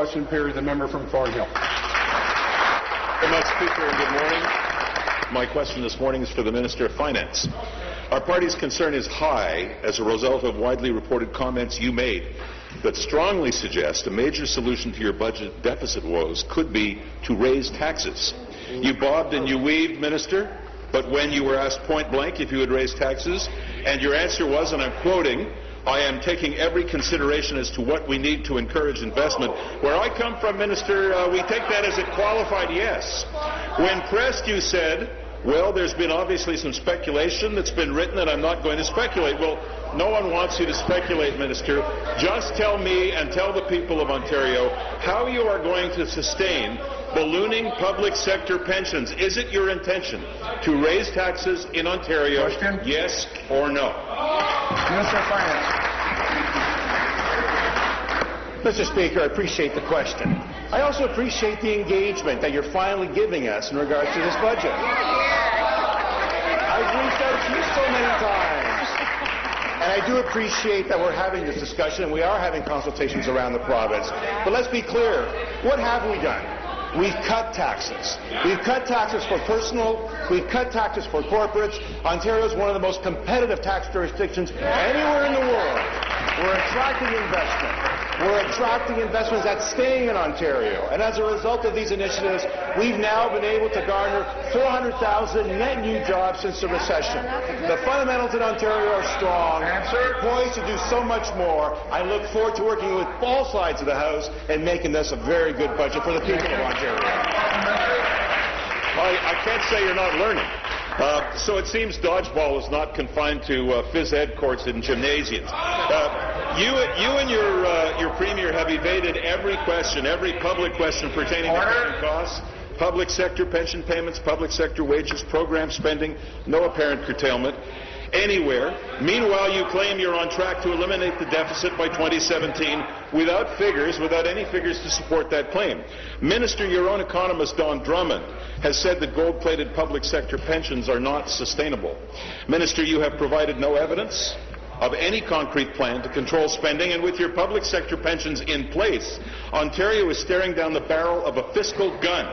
question period. The member from Thornhill. Very much, Speaker, and good morning. My question this morning is for the Minister of Finance. Our party's concern is high as a result of widely reported comments you made that strongly suggest a major solution to your budget deficit woes could be to raise taxes. You bobbed and you weaved, Minister, but when you were asked point blank if you would raise taxes, and your answer was, and I'm quoting, "I am taking every consideration as to what we need to encourage investment." Where I come from, Minister, we take that as a qualified yes. When pressed, you said, well, there's been obviously some speculation that's been written, and I'm not going to speculate. Well, no one wants you to speculate, Minister. Just tell me and tell the people of Ontario how you are going to sustain ballooning public sector pensions. Is it your intention to raise taxes in Ontario? Question? Yes or no? Minister of Finance. Mr. Speaker, I appreciate the question. I also appreciate the engagement that you're finally giving us in regards to this budget. I've reached out to you so many times. And I do appreciate that we're having this discussion. We are having consultations around the province. But let's be clear. What have we done? We've cut taxes. We've cut taxes for personal. We've cut taxes for corporates. Ontario is one of the most competitive tax jurisdictions anywhere in the world. We're attracting investment. We're attracting investments that's staying in Ontario. And as a result of these initiatives, we've now been able to garner 400,000 net new jobs since the recession. The fundamentals in Ontario are strong. Poised to do so much more. I look forward to working with all sides of the House and making this a very good budget for the people of Ontario. I can't say you're not learning. So it seems dodgeball is not confined to phys ed courts and gymnasiums. You and your Premier have evaded every question, every public question pertaining to cutting costs, public sector pension payments, public sector wages, program spending, no apparent curtailment anywhere. Meanwhile, you claim you're on track to eliminate the deficit by 2017 without any figures to support that claim. Minister, your own economist, Don Drummond, has said that gold-plated public sector pensions are not sustainable. Minister, you have provided no evidence of any concrete plan to control spending, and with your public sector pensions in place, Ontario is staring down the barrel of a fiscal gun.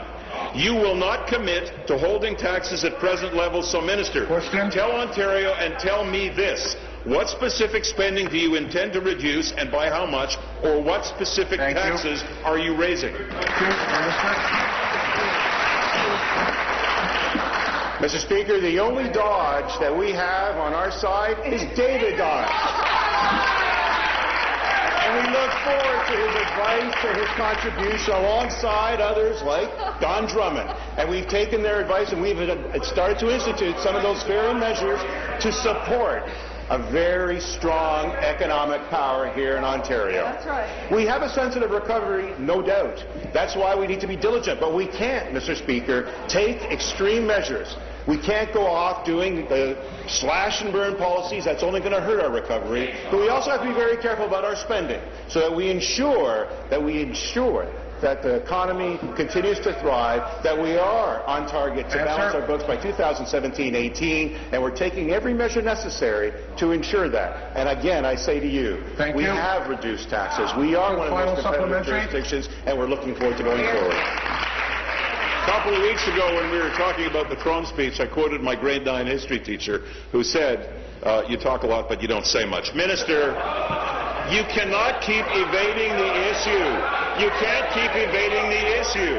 You will not commit to holding taxes at present levels. So, Minister, tell Ontario and tell me this. What specific spending do you intend to reduce and by how much, or what specific taxes are you raising? Mr. Speaker, the only Dodge that we have on our side is David Dodge. And we look forward to his advice and his contribution alongside others like Don Drummond. And we've taken their advice and we've started to institute some of those very measures to support a very strong economic power here in Ontario. That's right. We have a sense of recovery, no doubt. That's why we need to be diligent. But we can't, Mr. Speaker, take extreme measures. We can't go off doing the slash and burn policies. That's only going to hurt our recovery. But we also have to be very careful about our spending so that we ensure that the economy continues to thrive, that we are on target to balance our books by 2017-18, and we're taking every measure necessary to ensure that. And again, I say to you, we have reduced taxes. We are one of the most competitive jurisdictions, and we're looking forward to going forward. A couple of weeks ago, when we were talking about the throne speech, I quoted my grade 9 history teacher who said, you talk a lot, but you don't say much. Minister, you cannot keep evading the issue. You can't keep evading the issue.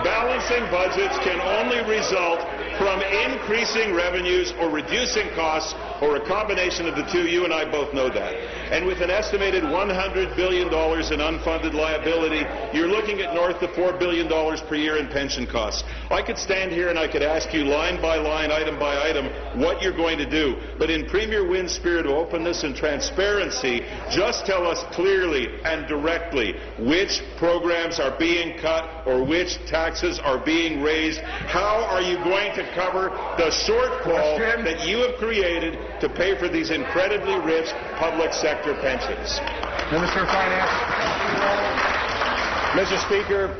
Balancing budgets can only result from increasing revenues or reducing costs, or a combination of the two. You and I both know that. And with an estimated $100 billion in unfunded liability, you're looking at north of $4 billion per year in pension costs. I could stand here and I could ask you line by line, item by item, what you're going to do. But in Premier Wynn's spirit of openness and transparency, just tell us clearly and directly which programs are being cut or which taxes are being raised. How are you going to cover the shortfall that you have created to pay for these incredibly rich public sector pensions? Minister of Finance. Mr. Speaker,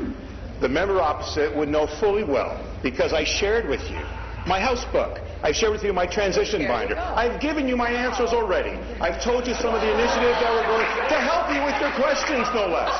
the member opposite would know fully well, because I shared with you my House book. I've shared with you my transition binder. I've given you my answers already. I've told you some of the initiatives that we're going to help you with your questions, no less.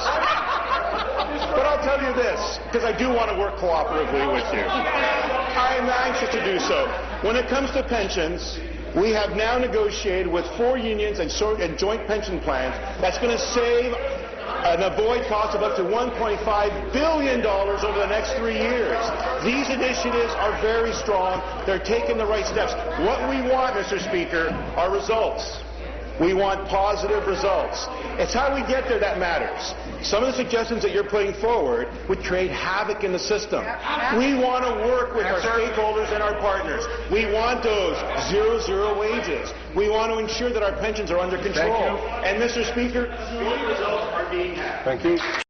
tell you this, because I do want to work cooperatively with you. I am anxious to do so. When it comes to pensions, we have now negotiated with 4 unions and joint pension plans that's going to save and avoid costs of up to $1.5 billion over the next 3 years. These initiatives are very strong. They're taking the right steps. What we want, Mr. Speaker, are results. We want positive results. It's how we get there that matters. Some of the suggestions that you're putting forward would create havoc in the system. We want to work with our stakeholders and our partners. We want those 0-0 wages. We want to ensure that our pensions are under control. And, Mr. Speaker, results are being had. Thank you.